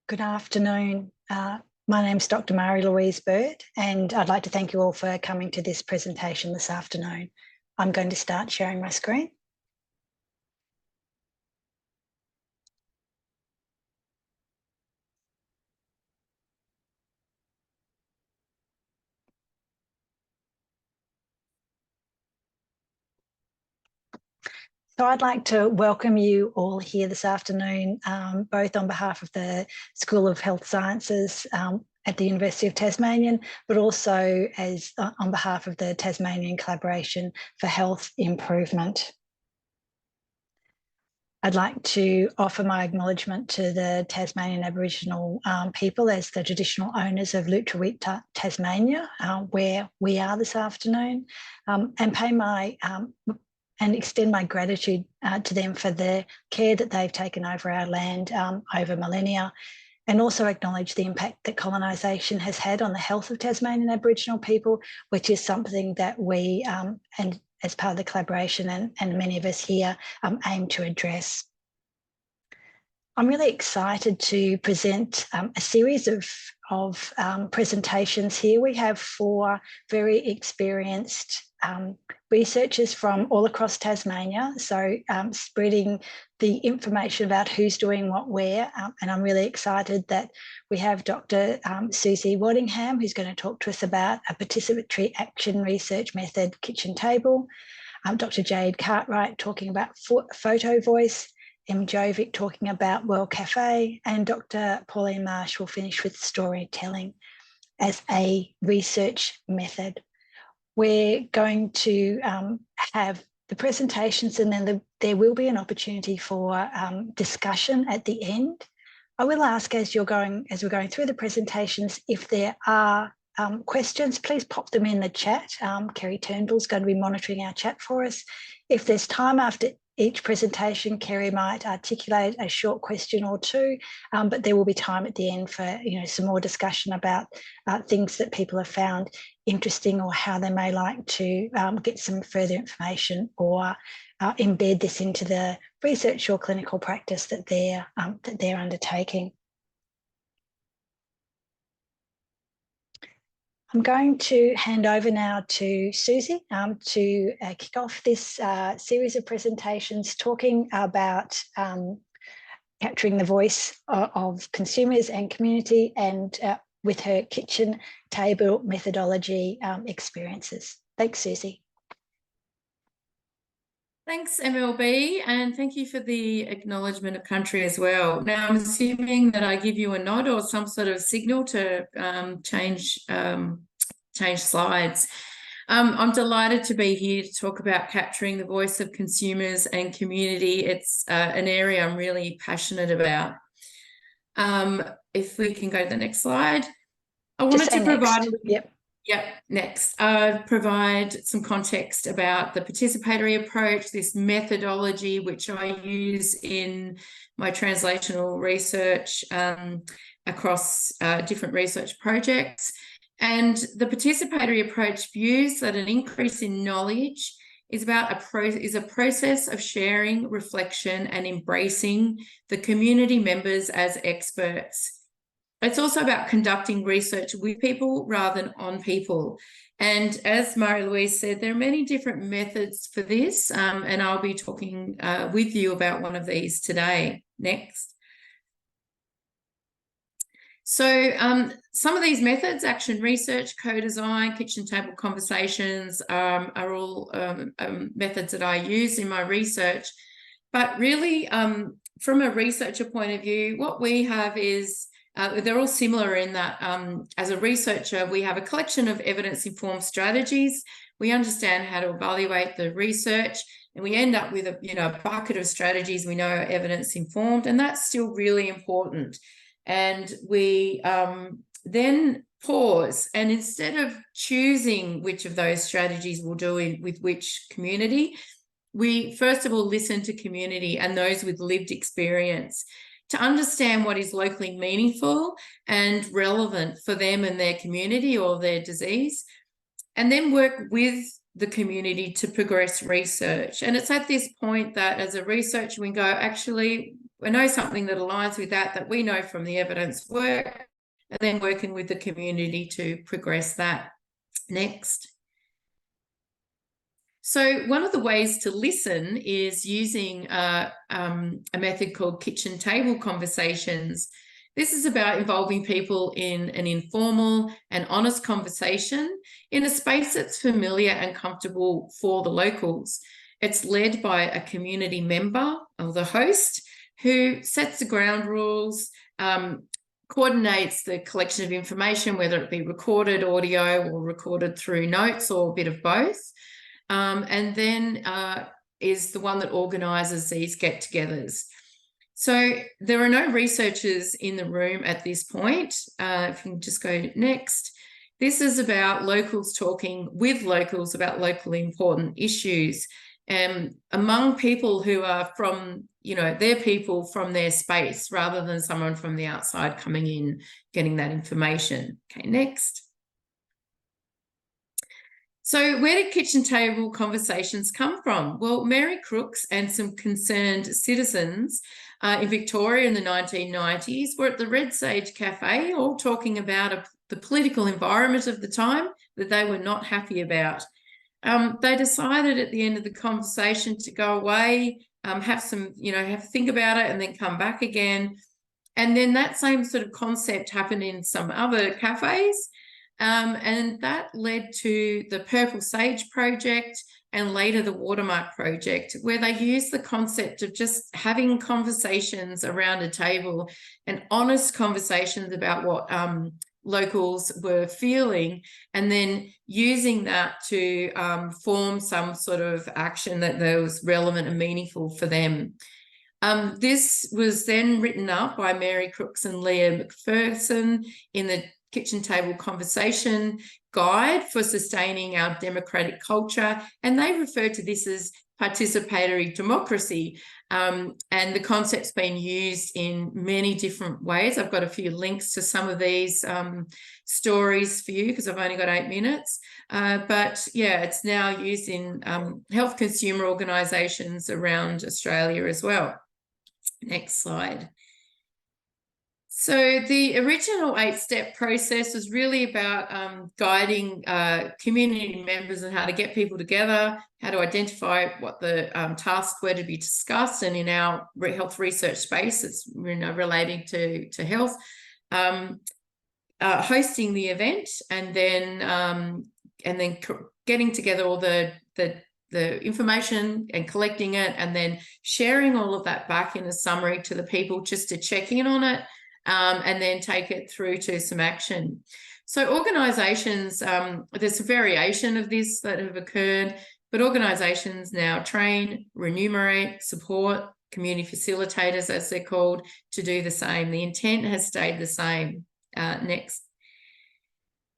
Good afternoon. My name's Dr Marie-Louise Bird, and I'd like to thank you all for coming to this presentation this afternoon. I'm going to start sharing my screen. So I'd like to welcome you all here this afternoon, both on behalf of the School of Health Sciences at the University of Tasmania, but also as on behalf of the Tasmanian Collaboration for Health Improvement. I'd like to offer my acknowledgement to the Tasmanian Aboriginal people as the traditional owners of Lutruwita, Tasmania, where we are this afternoon, and pay my and extend my gratitude to them for the care that they've taken over our land over millennia, and also acknowledge the impact that colonisation has had on the health of Tasmanian Aboriginal people, which is something that we, and as part of the collaboration and many of us here, aim to address. I'm really excited to present a series of presentations here. We have 4 very experienced researchers from all across Tasmania, so spreading the information about who's doing what where, and I'm really excited that we have Dr Susie Waddingham, who's going to talk to us about a participatory action research method kitchen table, Dr Jade Cartwright talking about Photovoice, Jovic talking about Café, and Dr Pauline Marsh will finish with storytelling as a research method. We're going to have the presentations, and then there will be an opportunity for discussion at the end. I will ask as we're going through the presentations, if there are questions, please pop them in the chat. Kerry Turnbull's going to be monitoring our chat for us. If there's time after each presentation, Kerry might articulate a short question or 2, but there will be time at the end for some more discussion about things that people have found interesting, or how they may like to get some further information or embed this into the research or clinical practice that they're undertaking. I'm going to hand over now to Susie to kick off this series of presentations talking about capturing the voice of consumers and community, and with her kitchen table methodology experiences. Thanks, Susie. Thanks, MLB, and thank you for the acknowledgement of country as well. Now, I'm assuming that I give you a nod or some sort of signal to change slides. I'm delighted to be here to talk about capturing the voice of consumers and community. It's an area I'm really passionate about. If we can go to the next slide. I wanted to provide... Next. Provide some context about the participatory approach, this methodology which I use in my translational research across different research projects. And the participatory approach views that an increase in knowledge is a process of sharing, reflection, and embracing the community members as experts. It's also about conducting research with people rather than on people. And as Marie-Louise said, there are many different methods for this, and I'll be talking with you about one of these today. Next. So some of these methods, action research, co-design, kitchen table conversations, are all methods that I use in my research. But really, from a researcher point of view, what we have is they're all similar in that as a researcher, we have a collection of evidence-informed strategies. We understand how to evaluate the research, and we end up with a bucket of strategies we know are evidence-informed, and that's still really important. And we then pause, and instead of choosing which of those strategies we'll do with which community, we first of all listen to community and those with lived experience, to understand what is locally meaningful and relevant for them and their community or their disease, and then work with the community to progress research. And it's at this point that as a researcher we go, actually, we know something that aligns with that we know from the evidence work, and then working with the community to progress that. Next. So one of the ways to listen is using a method called kitchen table conversations. This is about involving people in an informal and honest conversation in a space that's familiar and comfortable for the locals. It's led by a community member, or the host, who sets the ground rules, coordinates the collection of information, whether it be recorded audio or recorded through notes or a bit of both. And then is the one that organises these get-togethers. So there are no researchers in the room at this point. If you can just go next. This is about locals talking with locals about locally important issues, among people who are from, their people from their space, rather than someone from the outside coming in, getting that information. Okay, next. So where did kitchen table conversations come from? Well, Mary Crooks and some concerned citizens in Victoria in the 1990s were at the Red Sage Café, all talking about the political environment of the time that they were not happy about. They decided at the end of the conversation to go away, have a think about it, and then come back again. And then that same sort of concept happened in some other cafes. And that led to the Purple Sage project and later the Watermark project, where they used the concept of just having conversations around a table and honest conversations about what locals were feeling, and then using that to form some sort of action that was relevant and meaningful for them. This was then written up by Mary Crooks and Leah McPherson in the Kitchen Table Conversation Guide for Sustaining Our Democratic Culture, and they refer to this as participatory democracy, and the concept's been used in many different ways. I've got a few links to some of these stories for you because I've only got 8 minutes, but yeah, it's now used in health consumer organisations around Australia as well. Next slide. So the original 8-step process was really about guiding community members on how to get people together, how to identify what the tasks were to be discussed, and in our health research space, it's relating to health, hosting the event, and then getting together all the information and collecting it, and then sharing all of that back in a summary to the people just to check in on it. And then take it through to some action. So organisations, there's a variation of this that have occurred, but organisations now train, remunerate, support community facilitators, as they're called, to do the same. The intent has stayed the same. Next.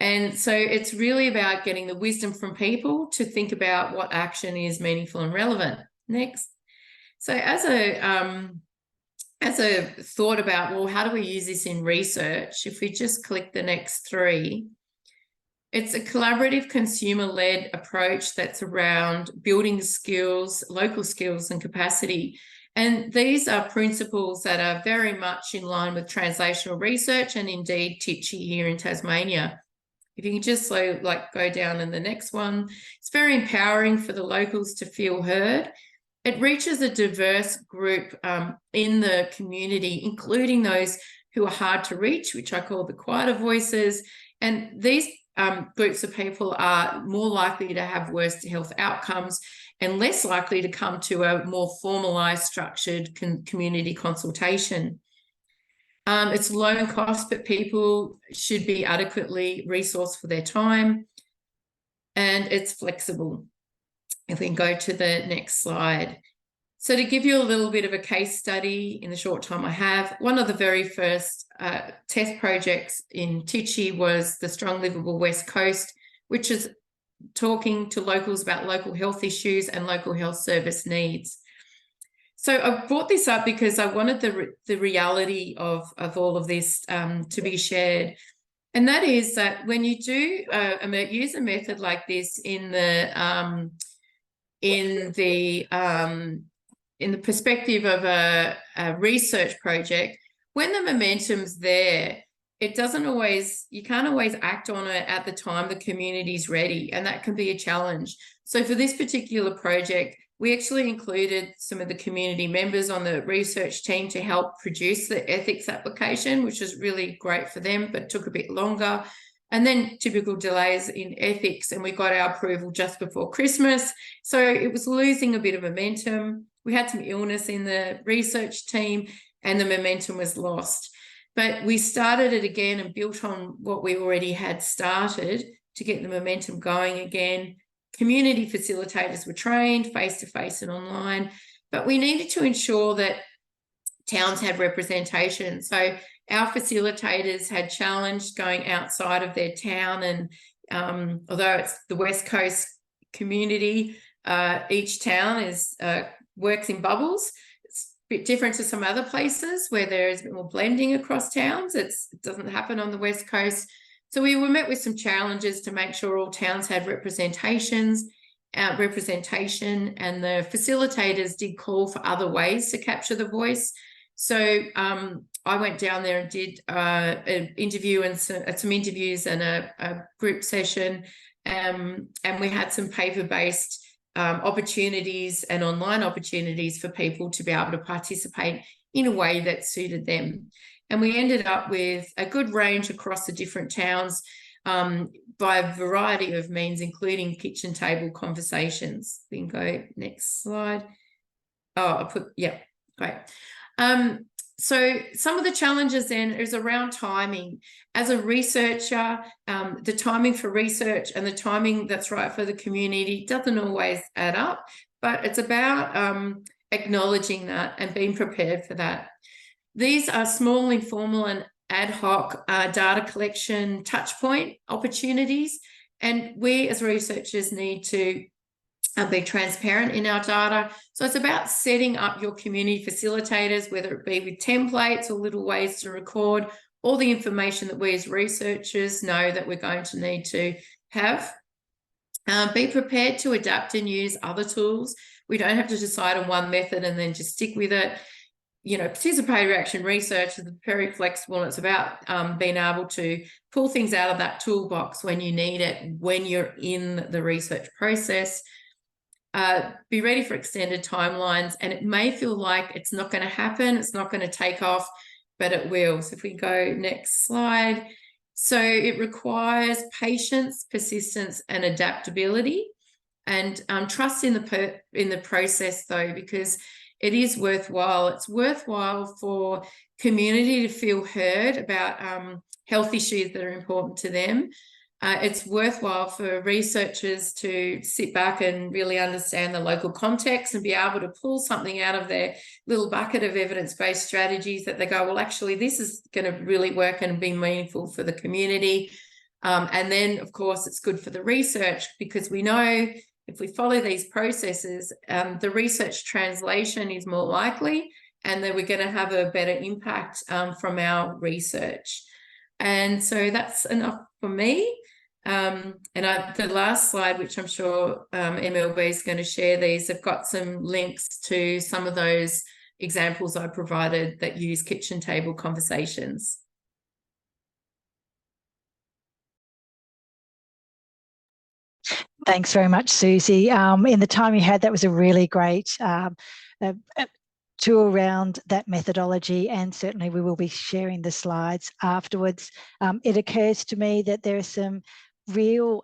And so it's really about getting the wisdom from people to think about what action is meaningful and relevant. Next. So as a thought about, well, how do we use this in research? If we just click the next 3, it's a collaborative consumer-led approach that's around building skills, local skills and capacity. And these are principles that are very much in line with translational research and indeed TICHI here in Tasmania. If you can just go down in the next one, it's very empowering for the locals to feel heard. It reaches a diverse group in the community, including those who are hard to reach, which I call the quieter voices. And these groups of people are more likely to have worse health outcomes and less likely to come to a more formalised, structured community consultation. It's low in cost, but people should be adequately resourced for their time, and it's flexible. If we can go to the next slide. So to give you a little bit of a case study in the short time I have, one of the very first test projects in TICHI was the Strong Livable West Coast, which is talking to locals about local health issues and local health service needs. So I brought this up because I wanted the reality of all of this to be shared. And that is that when you do use a method like this in the in the perspective of a research project, when the momentum's there, it doesn't always, you can't always act on it at the time the community's ready, and that can be a challenge. So for this particular project, we actually included some of the community members on the research team to help produce the ethics application, which was really great for them, but took a bit longer. And then typical delays in ethics, and we got our approval just before Christmas. So it was losing a bit of momentum. We had some illness in the research team and the momentum was lost. But we started it again and built on what we already had started to get the momentum going again. Community facilitators were trained face-to-face and online, but we needed to ensure that towns had representation. So our facilitators had challenged going outside of their town, and although it's the West Coast community, each town works in bubbles. It's a bit different to some other places where there is a bit more blending across towns. It doesn't happen on the West Coast. So we were met with some challenges to make sure all towns had representation, and the facilitators did call for other ways to capture the voice. So I went down there and did an interview and some interviews and a group session, and we had some paper-based opportunities and online opportunities for people to be able to participate in a way that suited them. And we ended up with a good range across the different towns by a variety of means, including kitchen table conversations. We can go next slide. Oh, great. So some of the challenges then is around timing. As a researcher, the timing for research and the timing that's right for the community doesn't always add up, but it's about acknowledging that and being prepared for that. These are small, informal and ad hoc data collection touchpoint opportunities, and we as researchers need to be transparent in our data. So it's about setting up your community facilitators, whether it be with templates or little ways to record all the information that we as researchers know that we're going to need to have. Be prepared to adapt and use other tools. We don't have to decide on one method and then just stick with it. You know, participatory action research is very flexible. It's about being able to pull things out of that toolbox when you need it, when you're in the research process. Be ready for extended timelines, and it may feel like it's not going to happen, it's not going to take off, but it will. So if we go next slide. So it requires patience, persistence, and adaptability, and trust in the process though, because it is worthwhile. It's worthwhile for community to feel heard about health issues that are important to them. It's worthwhile for researchers to sit back and really understand the local context and be able to pull something out of their little bucket of evidence-based strategies that they go, well, actually, this is going to really work and be meaningful for the community. And then, of course, it's good for the research, because we know if we follow these processes, the research translation is more likely, and that we're going to have a better impact from our research. And so that's enough for me. The last slide, which I'm sure MLB is going to share these, I've got some links to some of those examples I provided that use kitchen table conversations. Thanks very much, Susie. In the time you had, that was a really great tour around that methodology, and certainly we will be sharing the slides afterwards. It occurs to me that there is some real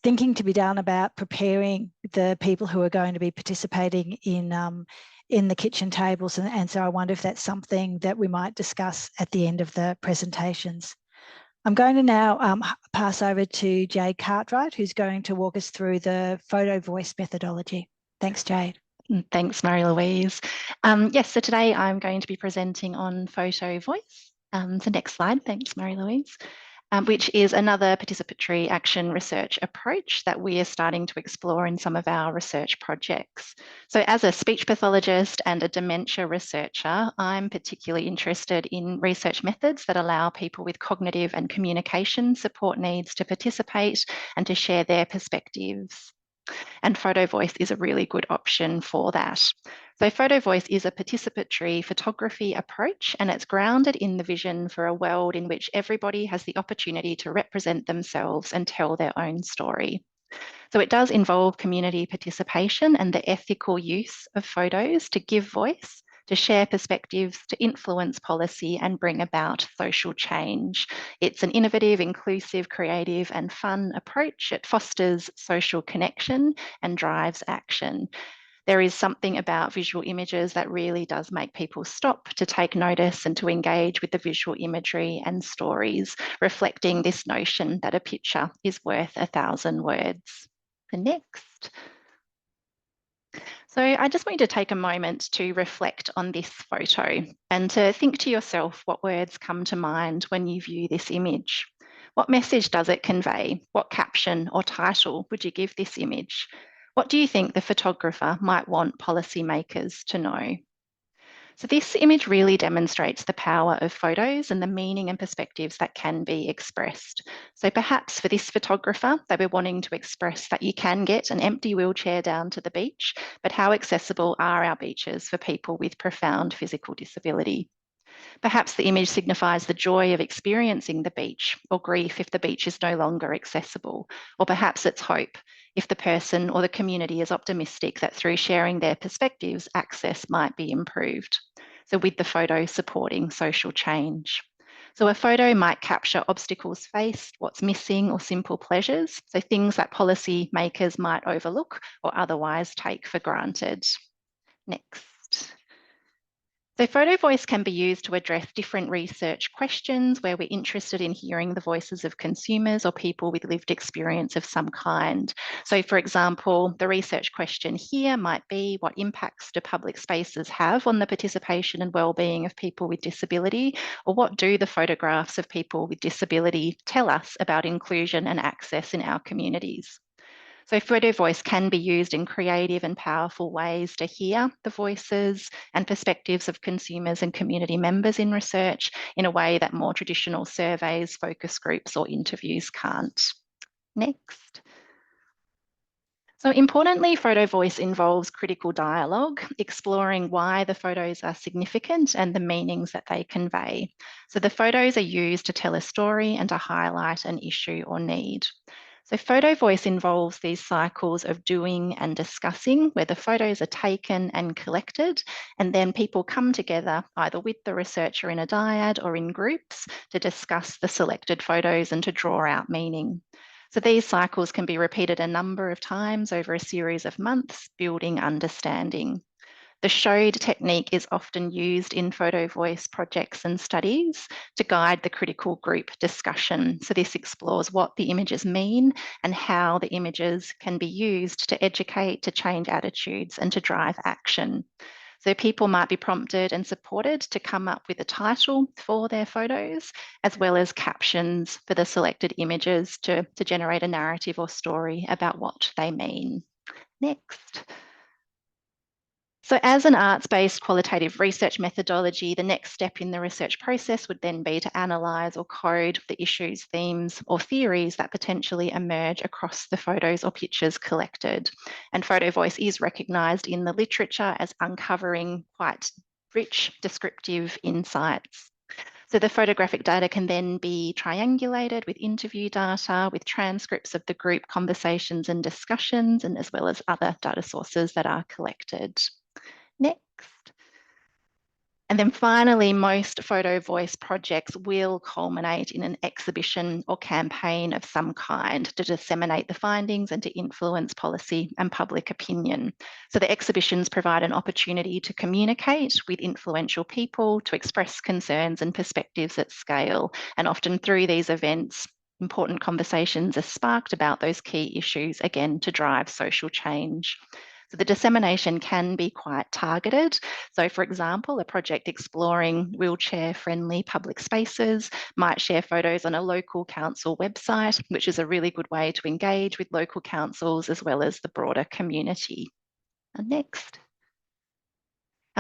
thinking to be done about preparing the people who are going to be participating in the kitchen tables, and so I wonder if that's something that we might discuss at the end of the presentations. I'm going to now pass over to Jade Cartwright, who's going to walk us through the Photovoice methodology. Thanks, Jade. Thanks, Marie-Louise. Yes, so today I'm going to be presenting on Photovoice. So next slide, thanks, Marie-Louise, which is another participatory action research approach that we are starting to explore in some of our research projects. So as a speech pathologist and a dementia researcher, I'm particularly interested in research methods that allow people with cognitive and communication support needs to participate and to share their perspectives. And Photovoice is a really good option for that. So Photovoice is a participatory photography approach, and it's grounded in the vision for a world in which everybody has the opportunity to represent themselves and tell their own story. So it does involve community participation and the ethical use of photos to give voice, to share perspectives, to influence policy and bring about social change. It's an innovative, inclusive, creative and fun approach. It fosters social connection and drives action. There is something about visual images that really does make people stop to take notice and to engage with the visual imagery and stories, reflecting this notion that a picture is worth 1,000 words. The next. So I just want you to take a moment to reflect on this photo and to think to yourself what words come to mind when you view this image. What message does it convey? What caption or title would you give this image? What do you think the photographer might want policymakers to know? So this image really demonstrates the power of photos and the meaning and perspectives that can be expressed. So perhaps for this photographer, they were wanting to express that you can get an empty wheelchair down to the beach, but how accessible are our beaches for people with profound physical disability? Perhaps the image signifies the joy of experiencing the beach, or grief if the beach is no longer accessible, or perhaps it's hope if the person or the community is optimistic that through sharing their perspectives, access might be improved. So with the photo supporting social change. So a photo might capture obstacles faced, what's missing, or simple pleasures. So things that policy makers might overlook or otherwise take for granted. Next. So Photovoice can be used to address different research questions where we're interested in hearing the voices of consumers or people with lived experience of some kind. So for example, the research question here might be, what impacts do public spaces have on the participation and well-being of people with disability? Or what do the photographs of people with disability tell us about inclusion and access in our communities? So Photovoice can be used in creative and powerful ways to hear the voices and perspectives of consumers and community members in research in a way that more traditional surveys, focus groups or interviews can't. Next. So importantly, Photovoice involves critical dialogue, exploring why the photos are significant and the meanings that they convey. So the photos are used to tell a story and to highlight an issue or need. So Photovoice involves these cycles of doing and discussing where the photos are taken and collected, and then people come together either with the researcher in a dyad or in groups to discuss the selected photos and to draw out meaning. So these cycles can be repeated a number of times over a series of months, building understanding. The showed technique is often used in Photovoice projects and studies to guide the critical group discussion. So this explores what the images mean and how the images can be used to educate, to change attitudes and to drive action. So people might be prompted and supported to come up with a title for their photos, as well as captions for the selected images to generate a narrative or story about what they mean. Next. So as an arts-based qualitative research methodology, the next step in the research process would then be to analyse or code the issues, themes or theories that potentially emerge across the photos or pictures collected. And Photovoice is recognised in the literature as uncovering quite rich descriptive insights. So the photographic data can then be triangulated with interview data, with transcripts of the group conversations and discussions, and as well as other data sources that are collected. Next. And then finally, most Photovoice projects will culminate in an exhibition or campaign of some kind to disseminate the findings and to influence policy and public opinion. So the exhibitions provide an opportunity to communicate with influential people, to express concerns and perspectives at scale. And often through these events, important conversations are sparked about those key issues, again, to drive social change. So the dissemination can be quite targeted. So for example, a project exploring wheelchair-friendly public spaces might share photos on a local council website, which is a really good way to engage with local councils as well as the broader community. Next.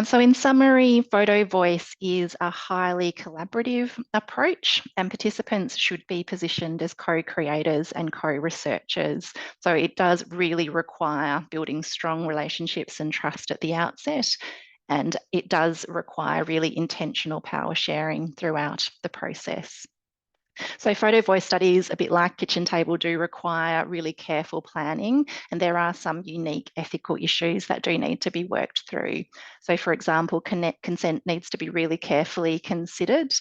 So in summary, Photovoice is a highly collaborative approach, and participants should be positioned as co-creators and co-researchers. So it does really require building strong relationships and trust at the outset, and it does require really intentional power sharing throughout the process. So Photovoice studies, a bit like Kitchen Table, do require really careful planning, and there are some unique ethical issues that do need to be worked through. So for example, consent needs to be really carefully considered,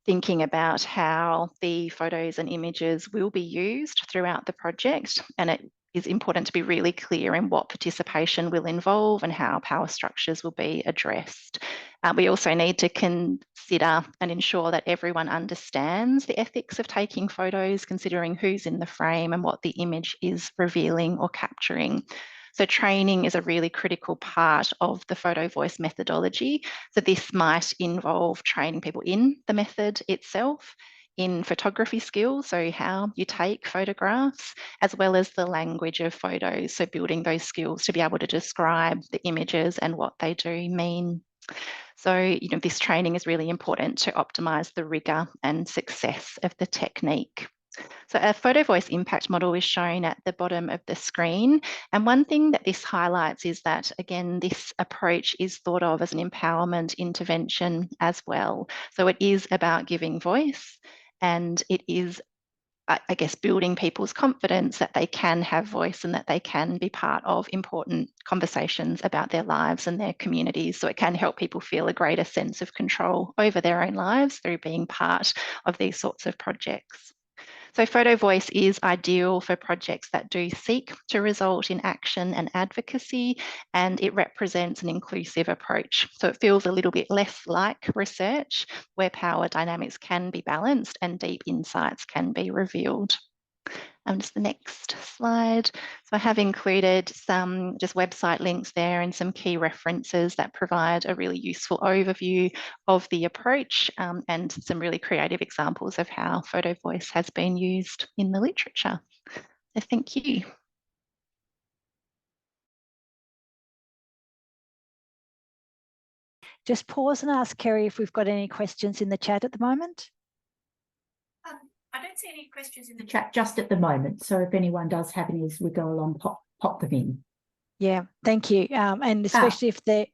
thinking about how the photos and images will be used throughout the project, and it is important to be really clear in what participation will involve and how power structures will be addressed. We also need to consider and ensure that everyone understands the ethics of taking photos, considering who's in the frame and what the image is revealing or capturing. So training is a really critical part of the Photovoice methodology. So this might involve training people in the method itself, in photography skills, so how you take photographs, as well as the language of photos, so building those skills to be able to describe the images and what they do mean. So, this training is really important to optimise the rigour and success of the technique. So a Photovoice impact model is shown at the bottom of the screen. And one thing that this highlights is that, again, this approach is thought of as an empowerment intervention as well. So it is about giving voice, and it is, I guess, building people's confidence that they can have voice and that they can be part of important conversations about their lives and their communities. So it can help people feel a greater sense of control over their own lives through being part of these sorts of projects. So Photovoice is ideal for projects that do seek to result in action and advocacy, and it represents an inclusive approach. So it feels a little bit less like research, where power dynamics can be balanced and deep insights can be revealed. Just the next slide. So I have included some just website links there and some key references that provide a really useful overview of the approach, and some really creative examples of how Photovoice has been used in the literature. So thank you. Just pause and ask Kerry if we've got any questions in the chat at the moment. I don't see any questions in the chat just at the moment. So if anyone does have any as we go along, pop them in. Yeah, thank you. And especially if they're...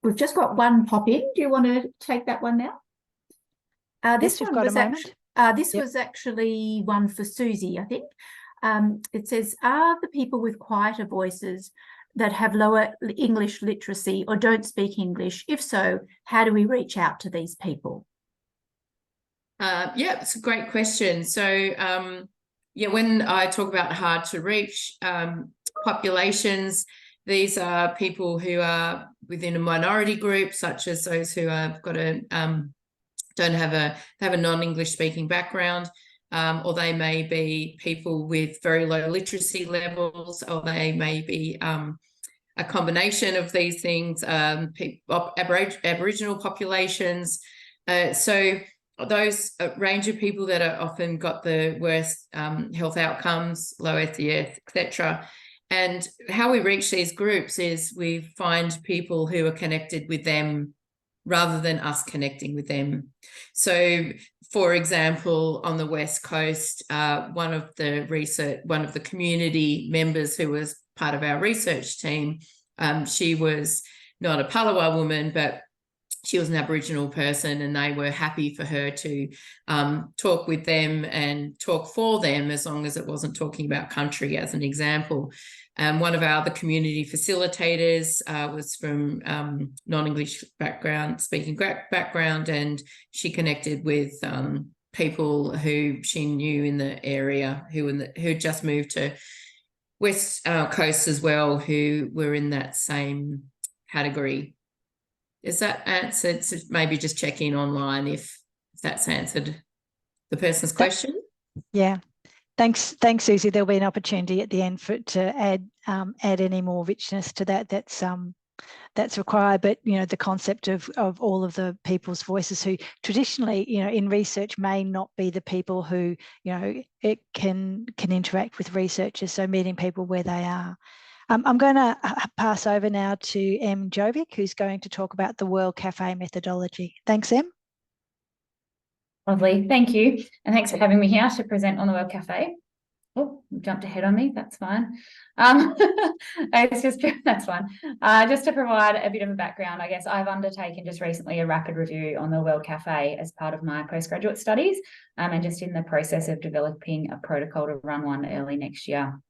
We've just got one pop in. Do you want to take that one now? This one was was actually one for Susie, I think. It says, are the people with quieter voices that have lower English literacy or don't speak English? If so, how do we reach out to these people? Yeah, it's a great question. So, yeah, when I talk about hard to reach populations, these are people who are within a minority group, such as those who have got a don't have a non-English speaking background, or they may be people with very low literacy levels, or they may be a combination of these things, Aboriginal populations. So those range of people that are often got the worst health outcomes, low SES, etc. And how we reach these groups is we find people who are connected with them rather than us connecting with them. So, for example, on the West Coast, one of the community members who was part of our research team, she was not a Palawa woman, but she was an Aboriginal person, and they were happy for her to talk with them and talk for them, as long as it wasn't talking about country, as an example. One of our other community facilitators was from non-English speaking background, and she connected with people who she knew in the area who just moved to West Coast as well, who were in that same category. Is that answered? So maybe just check in online if that's answered the person's question. Yeah. Thanks, Susie. There'll be an opportunity at the end to add any more richness to that. That's required. But the concept of all of the people's voices who traditionally, in research may not be the people who it can interact with researchers. So meeting people where they are. I'm going to pass over now to Em Jovic, who's going to talk about the World Café methodology. Thanks, Em. Lovely, thank you. And thanks for having me here to present on the World Café. Oh, you jumped ahead on me, that's fine. That's fine. Just to provide a bit of a background, I guess I've undertaken just recently a rapid review on the World Café as part of my postgraduate studies, and just in the process of developing a protocol to run one early next year.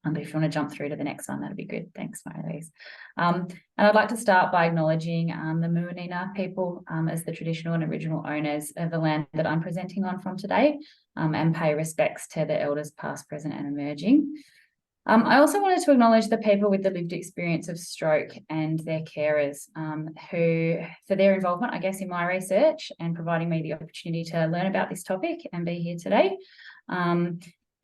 But if you want to jump through to the next one, that'd be good. Thanks, Marie-Louise. And I'd like to start by acknowledging the Muwinina people as the traditional and original owners of the land that I'm presenting on from today, and pay respects to the elders past, present and emerging. I also wanted to acknowledge the people with the lived experience of stroke and their carers, who, for their involvement, I guess, in my research and providing me the opportunity to learn about this topic and be here today.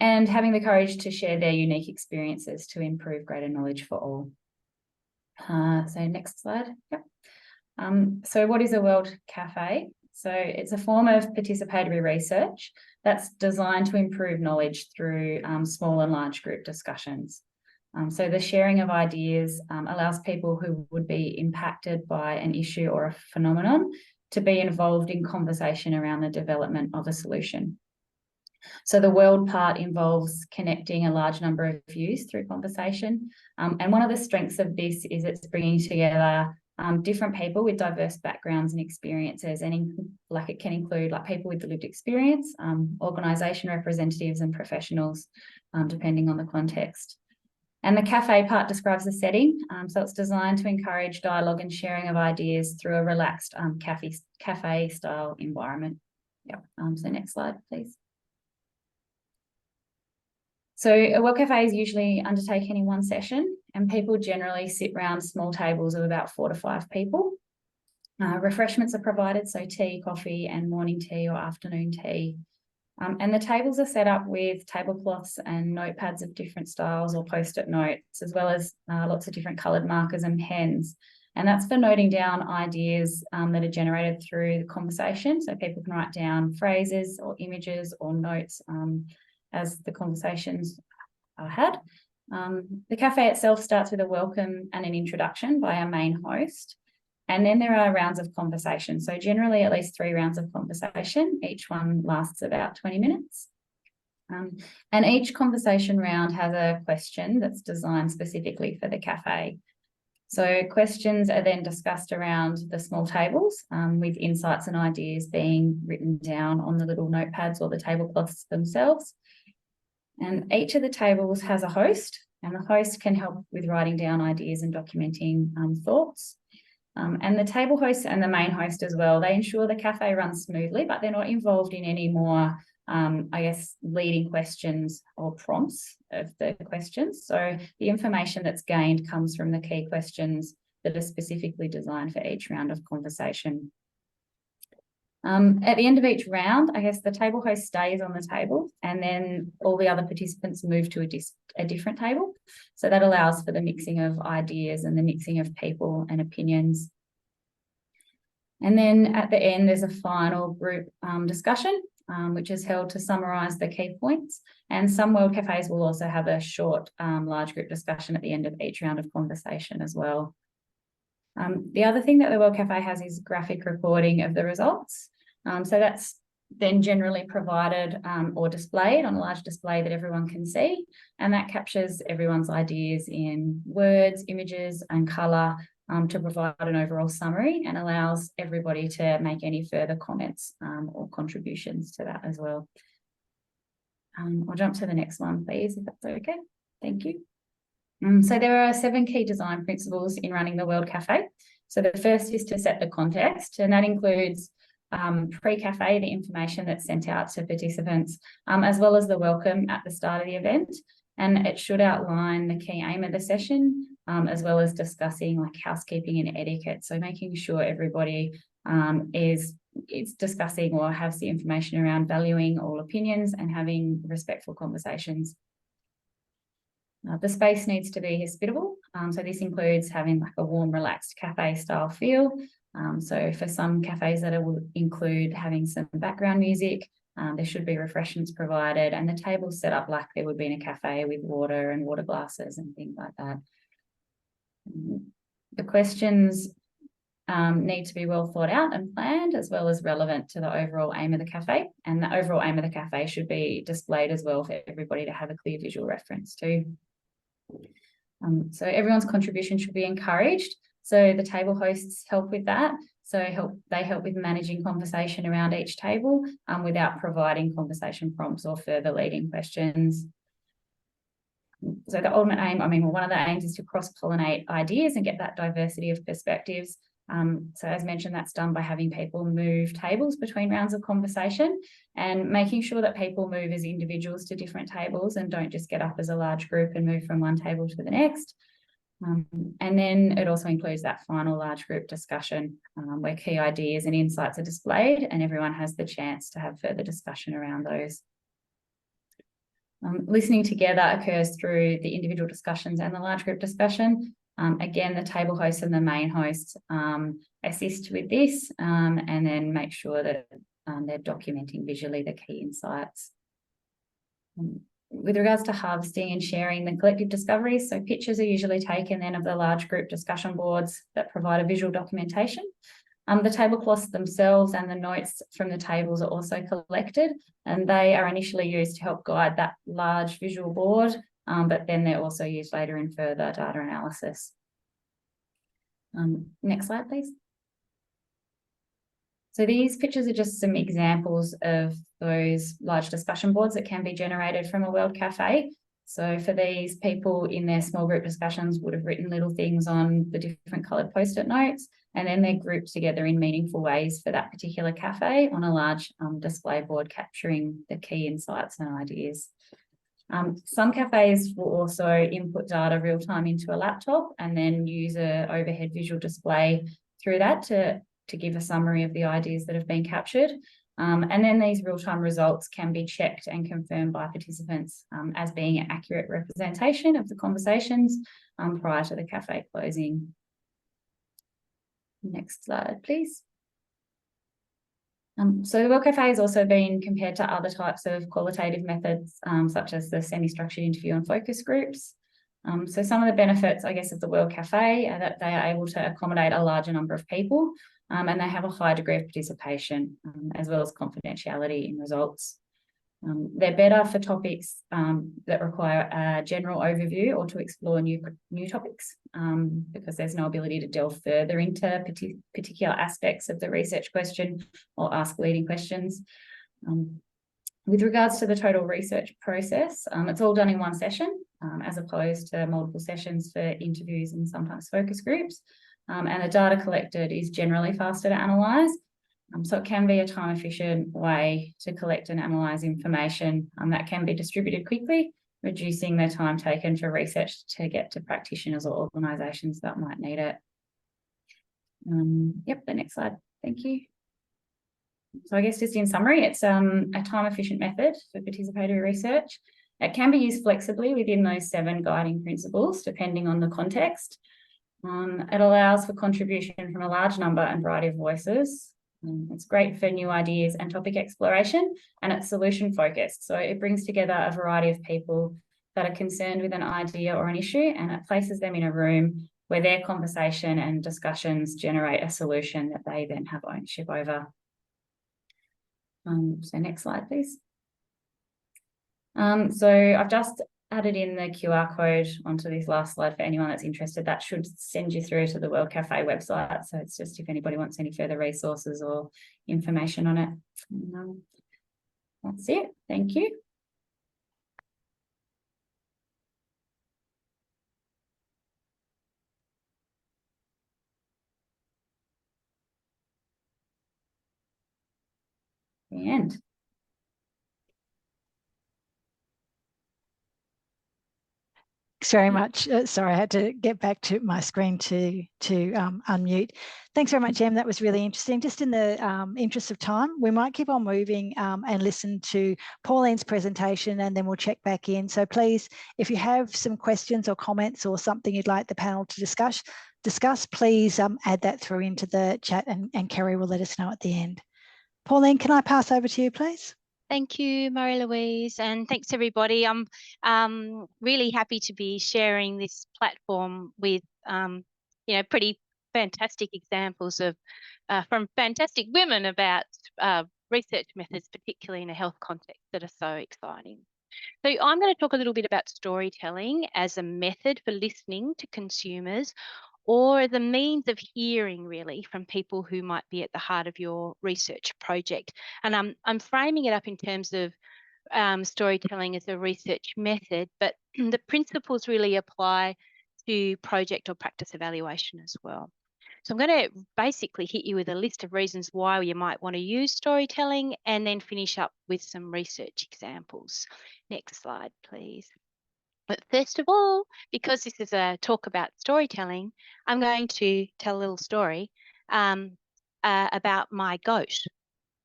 And having the courage to share their unique experiences to improve greater knowledge for all. So next slide. Yep. So what is a World Café? So it's a form of participatory research that's designed to improve knowledge through small and large group discussions. So the sharing of ideas allows people who would be impacted by an issue or a phenomenon to be involved in conversation around the development of a solution. So the world part involves connecting a large number of views through conversation. And one of the strengths of this is it's bringing together different people with diverse backgrounds and experiences, and it can include people with the lived experience, organisation representatives and professionals, depending on the context. And the cafe part describes the setting. So it's designed to encourage dialogue and sharing of ideas through a relaxed cafe style environment. Yep. So next slide, please. So a World Café is usually undertaken in one session, and people generally sit around small tables of about 4 to 5 people. Refreshments are provided, so tea, coffee and morning tea or afternoon tea. And the tables are set up with tablecloths and notepads of different styles or post-it notes, as well as lots of different coloured markers and pens. And that's for noting down ideas that are generated through the conversation. So people can write down phrases or images or notes as the conversations are had. The cafe itself starts with a welcome and an introduction by our main host. And then there are rounds of conversation. So generally at least 3 rounds of conversation. Each one lasts about 20 minutes. And each conversation round has a question that's designed specifically for the cafe. So questions are then discussed around the small tables with insights and ideas being written down on the little notepads or the tablecloths themselves. And each of the tables has a host, and the host can help with writing down ideas and documenting thoughts. And the table host and the main host as well, they ensure the cafe runs smoothly, but they're not involved in any more, I guess, leading questions or prompts of the questions. So the information that's gained comes from the key questions that are specifically designed for each round of conversation. At the end of each round, I guess the table host stays on the table, and then all the other participants move to a different table. So that allows for the mixing of ideas and the mixing of people and opinions. And then at the end, there's a final group discussion, which is held to summarise the key points. And some World Cafés will also have a short, large group discussion at the end of each round of conversation as well. The other thing that the World Café has is graphic recording of the results. So that's then generally provided or displayed on a large display that everyone can see. And that captures everyone's ideas in words, images and colour to provide an overall summary, and allows everybody to make any further comments or contributions to that as well. I'll jump to the next one, please, if that's okay. Thank you. So there are 7 key design principles in running the World Café. So the first is to set the context, and that includes pre-cafe, the information that's sent out to participants, as well as the welcome at the start of the event. And it should outline the key aim of the session, as well as discussing housekeeping and etiquette. So making sure everybody is discussing or has the information around valuing all opinions and having respectful conversations. The space needs to be hospitable. So this includes having a warm, relaxed cafe style feel. So for some cafes that will include having some background music, there should be refreshments provided, and the tables set up like there would be in a cafe with water and water glasses and things like that. The questions need to be well thought out and planned, as well as relevant to the overall aim of the cafe. And the overall aim of the cafe should be displayed as well for everybody to have a clear visual reference to. So everyone's contribution should be encouraged. So the table hosts help with that. So they help with managing conversation around each table without providing conversation prompts or further leading questions. So the ultimate aim, one of the aims is to cross-pollinate ideas and get that diversity of perspectives. So as mentioned, that's done by having people move tables between rounds of conversation and making sure that people move as individuals to different tables and don't just get up as a large group and move from one table to the next. And then it also includes that final large group discussion where key ideas and insights are displayed and everyone has the chance to have further discussion around those. Listening together occurs through the individual discussions and the large group discussion. Again, the table hosts and the main hosts assist with this and then make sure that they're documenting visually the key insights. With regards to harvesting and sharing the collective discoveries, so pictures are usually taken then of the large group discussion boards that provide a visual documentation. The tablecloths themselves and the notes from the tables are also collected, and they are initially used to help guide that large visual board, but then they're also used later in further data analysis. Next slide, please. So these pictures are just some examples of those large discussion boards that can be generated from a World Cafe. So for these, people in their small group discussions would have written little things on the different coloured post-it notes, and then they're grouped together in meaningful ways for that particular cafe on a large display board capturing the key insights and ideas. Some cafes will also input data real-time into a laptop and then use an overhead visual display through that to give a summary of the ideas that have been captured. And then these real-time results can be checked and confirmed by participants as being an accurate representation of the conversations prior to the cafe closing. Next slide, please. So the World Cafe has also been compared to other types of qualitative methods, such as the semi-structured interview and focus groups. So some of the benefits, I guess, of the World Cafe are that they are able to accommodate a larger number of people, and they have a high degree of participation, as well as confidentiality in results. They're better for topics that require a general overview or to explore new topics, because there's no ability to delve further into particular aspects of the research question or ask leading questions. With regards to the total research process, it's all done in one session, as opposed to multiple sessions for interviews and sometimes focus groups. And the data collected is generally faster to analyse. So it can be a time-efficient way to collect and analyse information that can be distributed quickly, reducing the time taken for research to get to practitioners or organisations that might need it. Yep, the next slide. Thank you. So I guess just in summary, it's a time-efficient method for participatory research. It can be used flexibly within those 7 guiding principles, depending on the context. It allows for contribution from a large number and variety of voices. It's great for new ideas and topic exploration, and it's solution focused. So it brings together a variety of people that are concerned with an idea or an issue, and it places them in a room where their conversation and discussions generate a solution that they then have ownership over. So next slide, please. So I've just added in the QR code onto this last slide for anyone that's interested. That should send you through to the World Cafe website. So it's just if anybody wants any further resources or information on it. That's it. Thank you. The end. Thanks very much. Sorry, I had to get back to my screen to unmute. Thanks very much, Em. That was really interesting. Just in the interest of time, we might keep on moving and listen to Pauline's presentation, and then we'll check back in. So please, if you have some questions or comments or something you'd like the panel to discuss, please add that through into the chat, and Kerry will let us know at the end. Pauline, can I pass over to you, please? Thank you, Marie-Louise, and thanks everybody. I'm really happy to be sharing this platform with pretty fantastic examples of from fantastic women about research methods, particularly in a health context, that are so exciting. So I'm going to talk a little bit about storytelling as a method for listening to consumers, or the means of hearing, really, from people who might be at the heart of your research project. And I'm framing it up in terms of storytelling as a research method, but the principles really apply to project or practice evaluation as well. So I'm going to basically hit you with a list of reasons why you might want to use storytelling, and then finish up with some research examples. Next slide, please. But first of all, because this is a talk about storytelling, I'm going to tell a little story about my goat.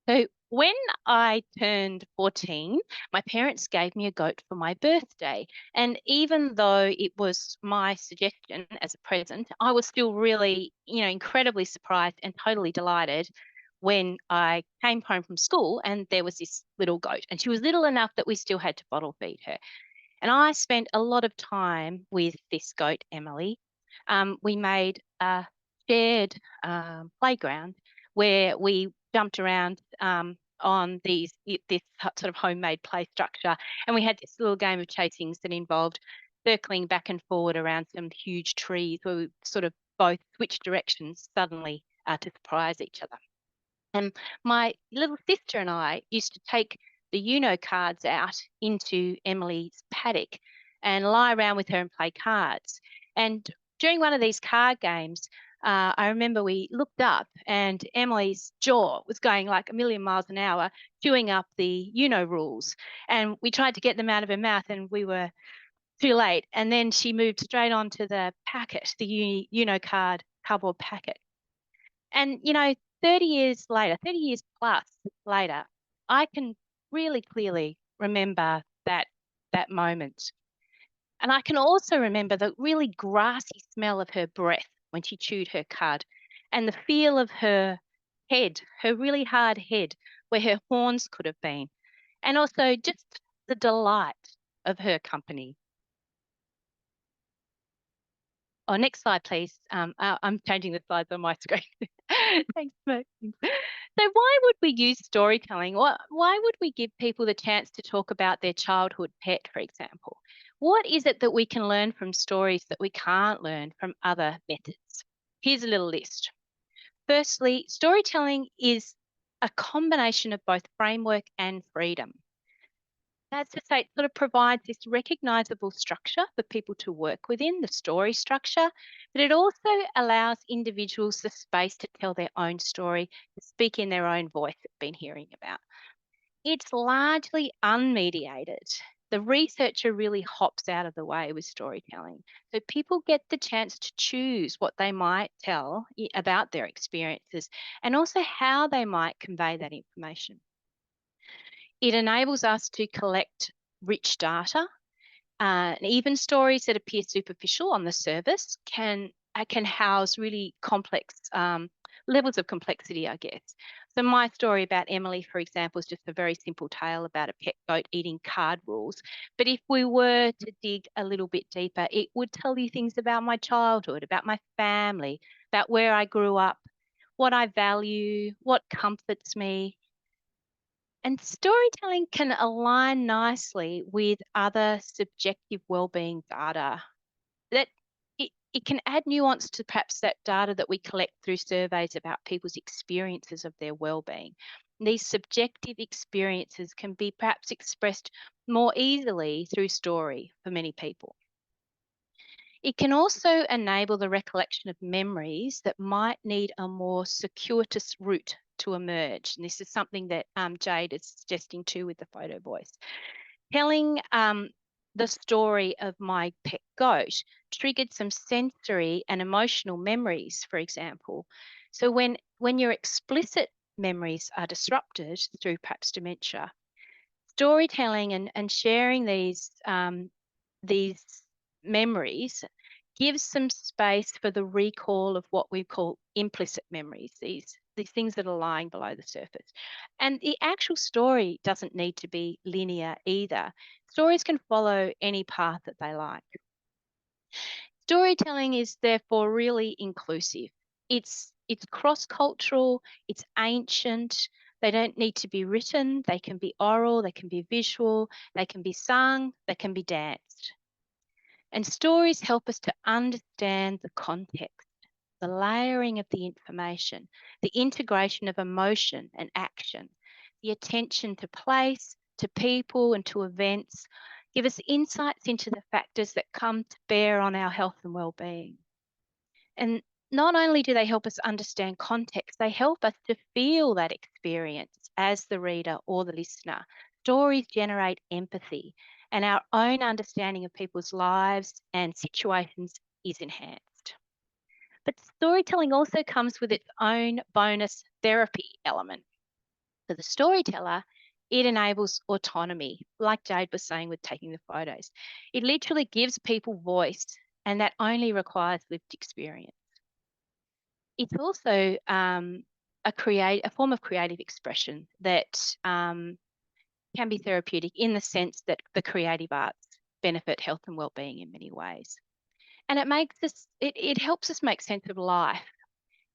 So when I turned 14, my parents gave me a goat for my birthday. And even though it was my suggestion as a present, I was still really, incredibly surprised and totally delighted when I came home from school and there was this little goat. And she was little enough that we still had to bottle feed her. And I spent a lot of time with this goat, Emily. We made a shared playground where we jumped around on this sort of homemade play structure. And we had this little game of chasings that involved circling back and forward around some huge trees where we sort of both switched directions suddenly to surprise each other. And my little sister and I used to take the cards out into Emily's paddock and lie around with her and play cards. And during one of these card games, I remember we looked up and Emily's jaw was going like a million miles an hour, chewing up the rules. And we tried to get them out of her mouth and we were too late. And then she moved straight on to the packet, the card cardboard packet. And, 30 years plus later, I can really clearly remember that moment. And I can also remember the really grassy smell of her breath when she chewed her cud, and the feel of her head, her really hard head, where her horns could have been, and also just the delight of her company. Oh, next slide, please. I'm changing the slides on my screen. Thanks, Mark. So why would we use storytelling? Why would we give people the chance to talk about their childhood pet, for example? What is it that we can learn from stories that we can't learn from other methods? Here's a little list. Firstly, storytelling is a combination of both framework and freedom. That's to say, it sort of provides this recognisable structure for people to work within, the story structure, but it also allows individuals the space to tell their own story, to speak in their own voice that we've been hearing about. It's largely unmediated. The researcher really hops out of the way with storytelling. So people get the chance to choose what they might tell about their experiences and also how they might convey that information. It enables us to collect rich data. Even stories that appear superficial on the surface can house really complex levels of complexity, I guess. So my story about Emily, for example, is just a very simple tale about a pet goat eating card rules. But if we were to dig a little bit deeper, it would tell you things about my childhood, about my family, about where I grew up, what I value, what comforts me. And storytelling can align nicely with other subjective wellbeing data. That it can add nuance to perhaps that data that we collect through surveys about people's experiences of their wellbeing. These subjective experiences can be perhaps expressed more easily through story for many people. It can also enable the recollection of memories that might need a more circuitous route to emerge. And this is something that Jade is suggesting too with the Photovoice. Telling the story of my pet goat triggered some sensory and emotional memories, for example. So when your explicit memories are disrupted through perhaps dementia, storytelling and sharing these memories gives some space for the recall of what we call implicit memories, these things that are lying below the surface. And the actual story doesn't need to be linear either. Stories can follow any path that they like. Storytelling is therefore really inclusive. It's cross-cultural, it's ancient. They don't need to be written. They can be oral, they can be visual, they can be sung, they can be danced. And stories help us to understand the context, the layering of the information, the integration of emotion and action, the attention to place, to people and to events, give us insights into the factors that come to bear on our health and well-being. And not only do they help us understand context, they help us to feel that experience as the reader or the listener. Stories generate empathy, and our own understanding of people's lives and situations is enhanced. But storytelling also comes with its own bonus therapy element. For the storyteller, it enables autonomy, like Jade was saying with taking the photos. It literally gives people voice, and that only requires lived experience. It's also a form of creative expression that can be therapeutic in the sense that the creative arts benefit health and well-being in many ways. And it helps us make sense of life.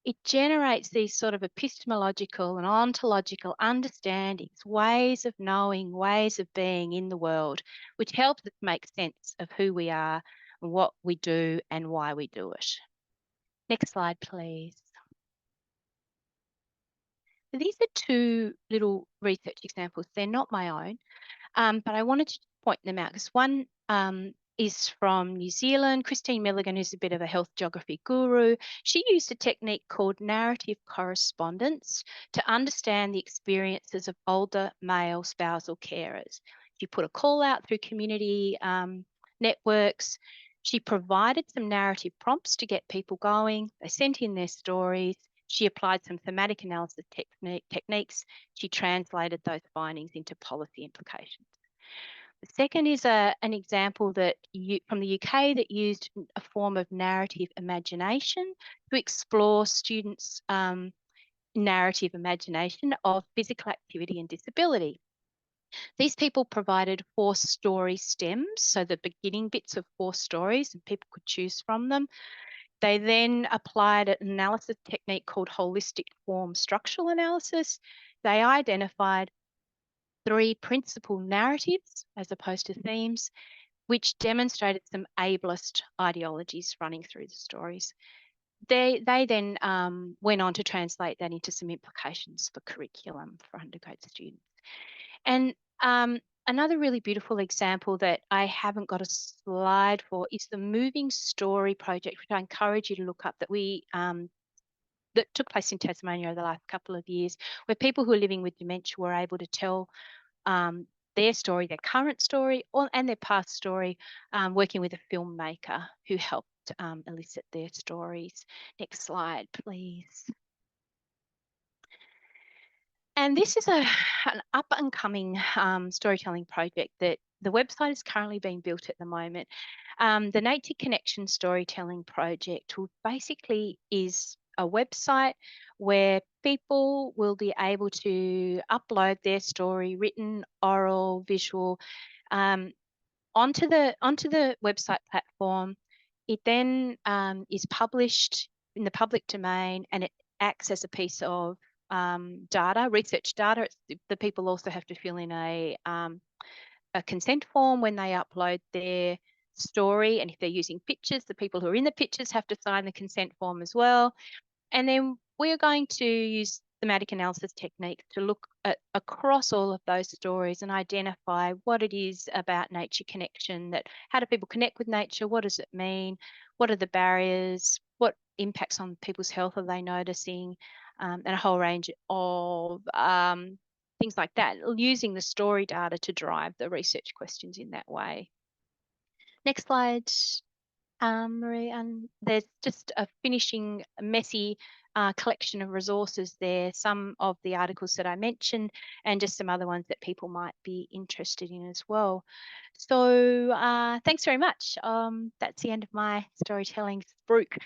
It generates these sort of epistemological and ontological understandings, ways of knowing, ways of being in the world, which helps us make sense of who we are, what we do, and why we do it. Next slide, please. These are two little research examples. They're not my own, but I wanted to point them out because one is from New Zealand. Christine Milligan, who's a bit of a health geography guru, she used a technique called narrative correspondence to understand the experiences of older male spousal carers. She put a call out through community networks. She provided some narrative prompts to get people going. They sent in their stories. She applied some thematic analysis techniques. She translated those findings into policy implications. The second is an example from the UK that used a form of narrative imagination to explore students' narrative imagination of physical activity and disability. These people provided 4 story stems, so the beginning bits of 4 stories, and people could choose from them. They then applied an analysis technique called holistic form structural analysis. They identified 3 principal narratives as opposed to themes, which demonstrated some ableist ideologies running through the stories. They then went on to translate that into some implications for curriculum for undergrad students. And another really beautiful example that I haven't got a slide for is the Moving Story project, which I encourage you to look up, that took place in Tasmania over the last couple of years, where people who are living with dementia were able to tell their story, their current story, and their past story, working with a filmmaker who helped elicit their stories. Next slide, please. And this is an up-and-coming storytelling project that the website is currently being built at the moment. The Nature Connection Storytelling Project basically is a website where people will be able to upload their story, written, oral, visual, onto the website platform. It then is published in the public domain, and it acts as a piece of data, research data. The people also have to fill in a consent form when they upload their story, and if they're using pictures, the people who are in the pictures have to sign the consent form as well. And then we're going to use thematic analysis techniques to look at across all of those stories and identify what it is about nature connection, how do people connect with nature, what does it mean, what are the barriers, what impacts on people's health are they noticing, and a whole range of things like that, using the story data to drive the research questions in that way. Next slide, Marie. And there's just a finishing messy collection of resources there, some of the articles that I mentioned and just some other ones that people might be interested in as well. So thanks very much. That's the end of my storytelling spruik.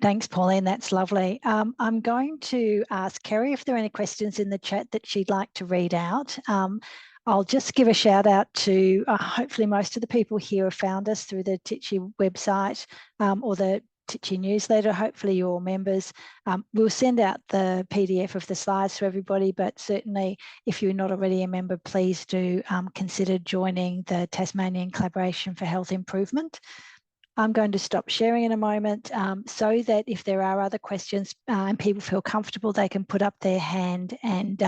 Thanks, Pauline. That's lovely. I'm going to ask Kerry if there are any questions in the chat that she'd like to read out. I'll just give a shout out to hopefully most of the people here have found us through the Tichy website or the Tichy newsletter. Hopefully you're all members. We'll send out the PDF of the slides to everybody, but certainly if you're not already a member, please do consider joining the Tasmanian Collaboration for Health Improvement. I'm going to stop sharing in a moment so that if there are other questions and people feel comfortable, they can put up their hand and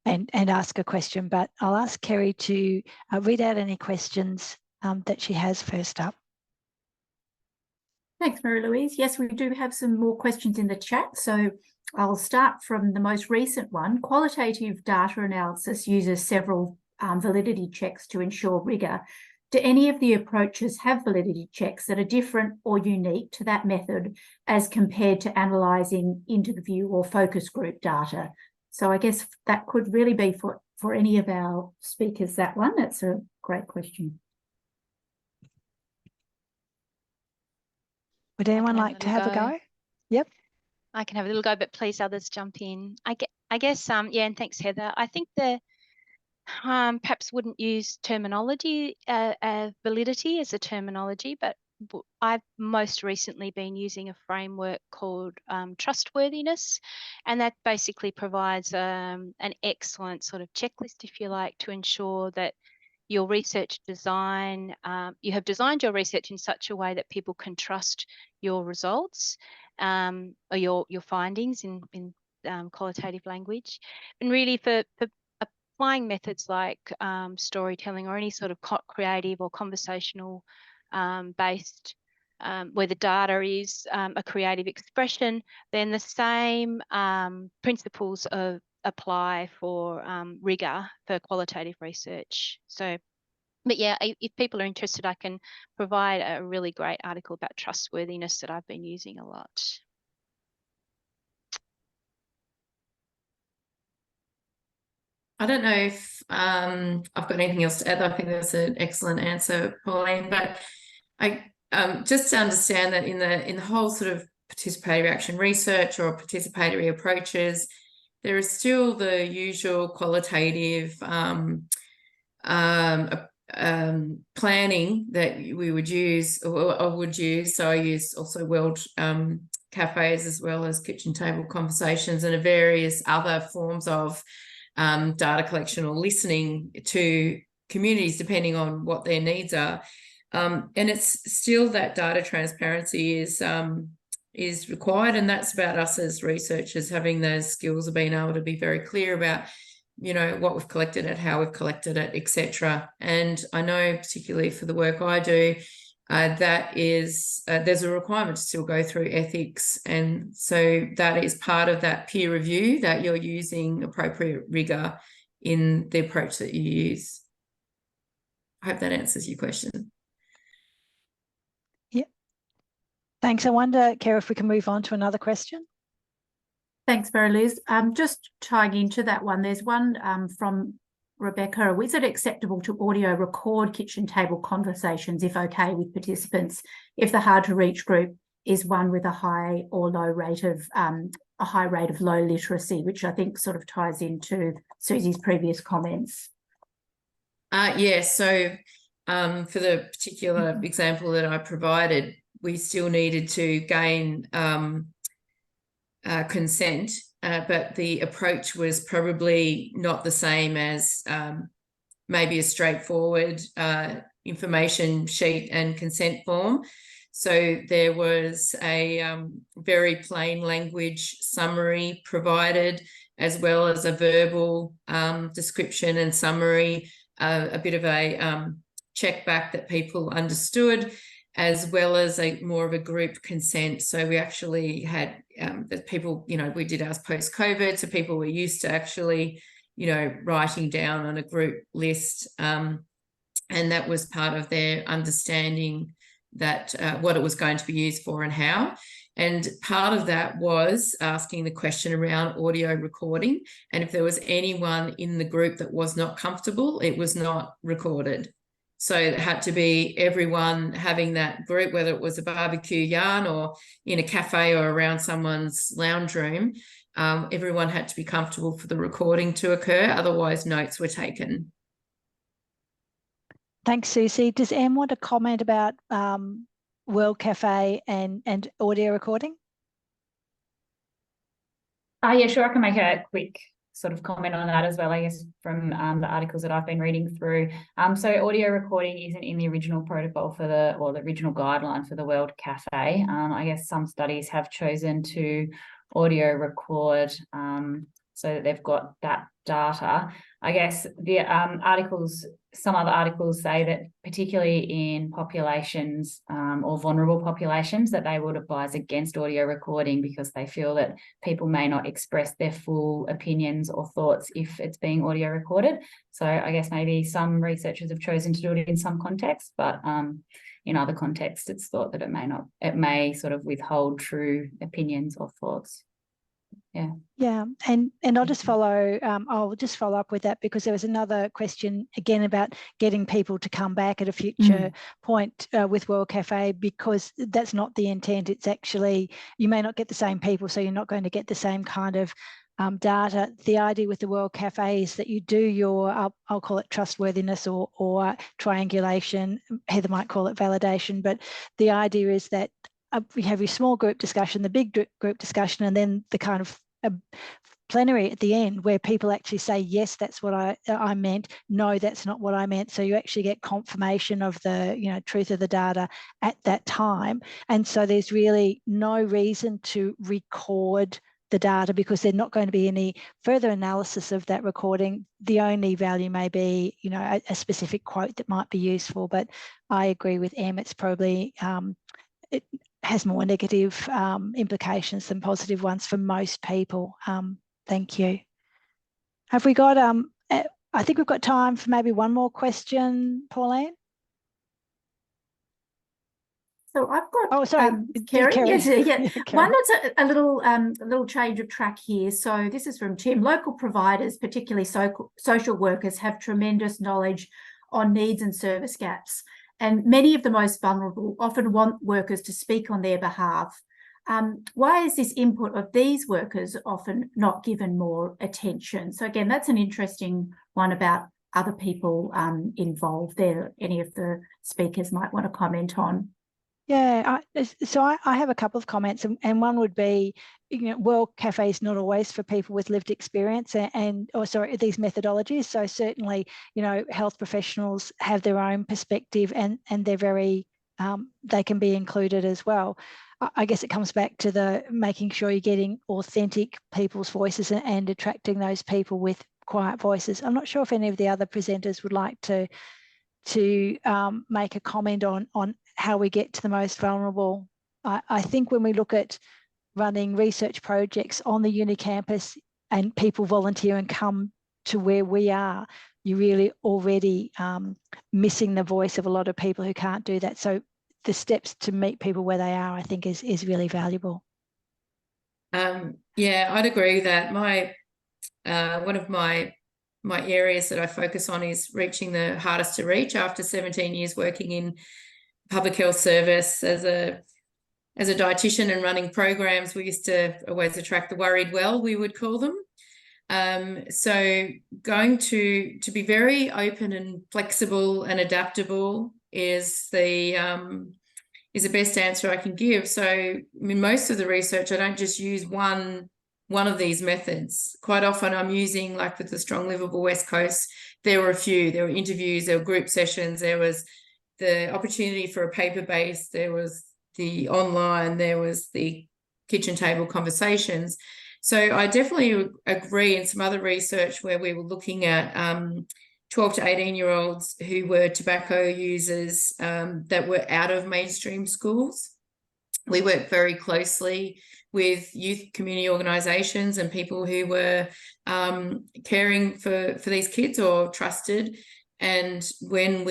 ask a question. But I'll ask Kerry to read out any questions that she has first up. Thanks, Marie-Louise. Yes, we do have some more questions in the chat. So I'll start from the most recent one. Qualitative data analysis uses several validity checks to ensure rigour. Do any of the approaches have validity checks that are different or unique to that method as compared to analysing interview or focus group data? So I guess that could really be for any of our speakers, that one. That's a great question. Would anyone like to have a go? Yep. I can have a little go, but please others jump in. I guess, yeah, and thanks, Heather. I think the perhaps wouldn't use terminology, validity as a terminology, but I've most recently been using a framework called trustworthiness, and that basically provides an excellent sort of checklist, if you like, to ensure that your research design, you have designed your research in such a way that people can trust your results or your findings in qualitative language. And really for applying methods like storytelling or any sort of creative or conversational based where the data is a creative expression, then the same principles apply for rigour for qualitative research. So, but yeah, if people are interested, I can provide a really great article about trustworthiness that I've been using a lot. I don't know if I've got anything else to add. I think that's an excellent answer, Pauline. But I just to understand that in the whole sort of participatory action research or participatory approaches, there is still the usual qualitative planning that we would use or I would use. So I use also World Cafés as well as kitchen table conversations and various other forms of data collection or listening to communities depending on what their needs are. And it's still that data transparency is required, and that's about us as researchers having those skills of being able to be very clear about, you know, what we've collected it, how we've collected it, etc. And I know particularly for the work I do, that is there's a requirement to still go through ethics, and so that is part of that peer review, that you're using appropriate rigour in the approach that you use. I hope that answers your question. Yeah. Thanks. I wonder, Kerry, if we can move on to another question. Thanks, Marie-Louise. Just tying into that one, there's one from Rebecca. Is it acceptable to audio record kitchen table conversations, if okay, with participants, if the hard to reach group is one with a high or low rate of a high rate of low literacy, which I think sort of ties into Susie's previous comments? Yes. So for the particular example that I provided, we still needed to gain consent, but the approach was probably not the same as maybe a straightforward information sheet and consent form. So there was a very plain language summary provided, as well as a verbal description and summary, a bit of a check back that people understood, as well as more of a group consent. So we actually had that people, you know, we did ours post-COVID, so people were used to actually, you know, writing down on a group list, and that was part of their understanding that what it was going to be used for and how. And part of that was asking the question around audio recording, and if there was anyone in the group that was not comfortable, it was not recorded. So it had to be everyone having that group, whether it was a barbecue yarn or in a cafe or around someone's lounge room, everyone had to be comfortable for the recording to occur. Otherwise, notes were taken. Thanks, Susie. Does Em want to comment about World Café and audio recording? Yeah, sure. I can make a quick sort of comment on that as well, I guess, from the articles that I've been reading through. So audio recording isn't in the original protocol for the original guideline for the World Café. I guess some studies have chosen to audio record so that they've got that data. I guess the some other articles say that particularly in populations or vulnerable populations, that they would advise against audio recording because they feel that people may not express their full opinions or thoughts if it's being audio recorded. So I guess maybe some researchers have chosen to do it in some contexts, but in other contexts, it's thought that it may sort of withhold true opinions or thoughts. Yeah, and I'll just follow up with that, because there was another question again about getting people to come back at a future point with World Café, because that's not the intent. It's actually, you may not get the same people, so you're not going to get the same kind of data. The idea with the World Café is that you do your, I'll call it trustworthiness or triangulation. Heather might call it validation, but the idea is that we have your small group discussion, the big group discussion, and then the kind of plenary at the end where people actually say, yes, that's what I meant. No, that's not what I meant. So you actually get confirmation of the truth of the data at that time. And so there's really no reason to record the data, because there's not going to be any further analysis of that recording. The only value may be, a specific quote that might be useful. But I agree with Em, it's probably it has more negative implications than positive ones for most people. Thank you. Have we got, I think we've got time for maybe one more question, Pauline. So I've got, oh, sorry, Kerry. Yes, yeah. One that's a little change of track here. So this is from Tim. Local providers, particularly social workers, have tremendous knowledge on needs and service gaps. And many of the most vulnerable often want workers to speak on their behalf. Why is this input of these workers often not given more attention? So again, that's an interesting one about other people involved there. Any of the speakers might want to comment on. Yeah, so I have a couple of comments, and one would be, World Café is not always for people with lived experience these methodologies. So certainly, health professionals have their own perspective, and they're very, they can be included as well. I guess it comes back to the making sure you're getting authentic people's voices and attracting those people with quiet voices. I'm not sure if any of the other presenters would like to make a comment on how we get to the most vulnerable. I think when we look at running research projects on the uni campus and people volunteer and come to where we are, you're really already missing the voice of a lot of people who can't do that. So the steps to meet people where they are, I think, is really valuable. Yeah, I'd agree with that. One of my areas that I focus on is reaching the hardest to reach. After 17 years working in public health service as a dietitian and running programs, we used to always attract the worried well, we would call them. So going to be very open and flexible and adaptable is the best answer I can give. So I mean, most of the research, I don't just use one of these methods. Quite often I'm using, like with the Strong Livable West Coast, there were a few. There were interviews, there were group sessions, there was the opportunity for a paper base, there was the online, there was the kitchen table conversations. So I definitely agree in some other research where we were looking at 12 to 18-year-olds who were tobacco users that were out of mainstream schools. We worked very closely with youth community organisations and people who were caring for these kids or trusted. And when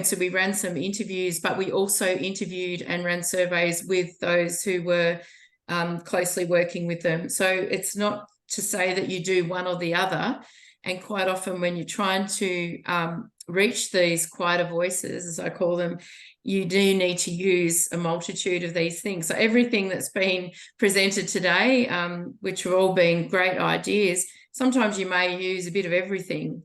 so we ran some interviews, but we also interviewed and ran surveys with those who were closely working with them. So it's not to say that you do one or the other. And quite often when you're trying to reach these quieter voices, as I call them, you do need to use a multitude of these things. So everything that's been presented today, which have all been great ideas, sometimes you may use a bit of everything.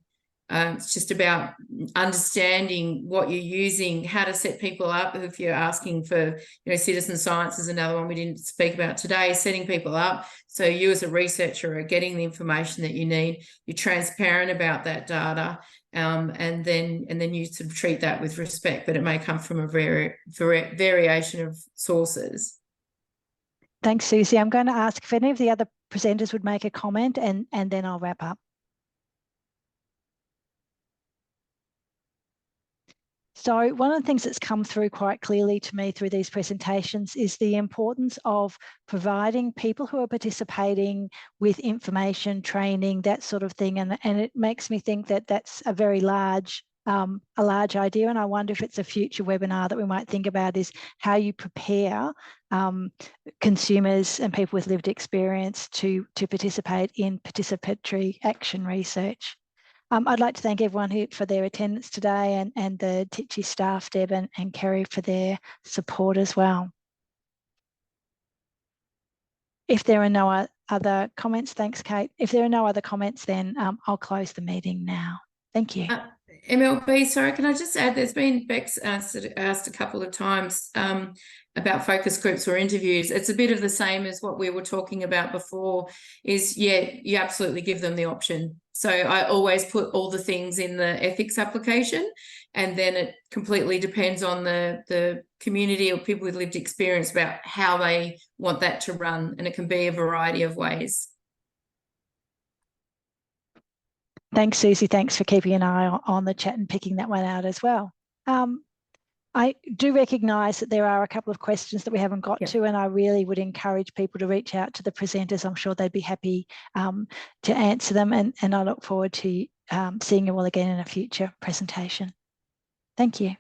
It's just about understanding what you're using, how to set people up. If you're asking for, citizen science is another one we didn't speak about today, setting people up. So you as a researcher are getting the information that you need. You're transparent about that data, and then you sort of treat that with respect, but it may come from a variation of sources. Thanks, Susie. I'm going to ask if any of the other presenters would make a comment, and then I'll wrap up. So one of the things that's come through quite clearly to me through these presentations is the importance of providing people who are participating with information, training, that sort of thing. And it makes me think that that's a very large idea. And I wonder if it's a future webinar that we might think about, is how you prepare consumers and people with lived experience to participate in participatory action research. I'd like to thank everyone for their attendance today, and the Tichy staff, Deb and Kerry, for their support as well. If there are no other comments, thanks, Kate. If there are no other comments, then I'll close the meeting now. Thank you. MLB, sorry, can I just add, there's been Bex asked a couple of times about focus groups or interviews. It's a bit of the same as what we were talking about before, is, yeah, you absolutely give them the option. So I always put all the things in the ethics application, and then it completely depends on the community or people with lived experience about how they want that to run, and it can be a variety of ways. Thanks, Susie. Thanks for keeping an eye on the chat and picking that one out as well. I do recognise that there are a couple of questions that we haven't got to, and I really would encourage people to reach out to the presenters. I'm sure they'd be happy to answer them, and I look forward to seeing you all again in a future presentation. Thank you.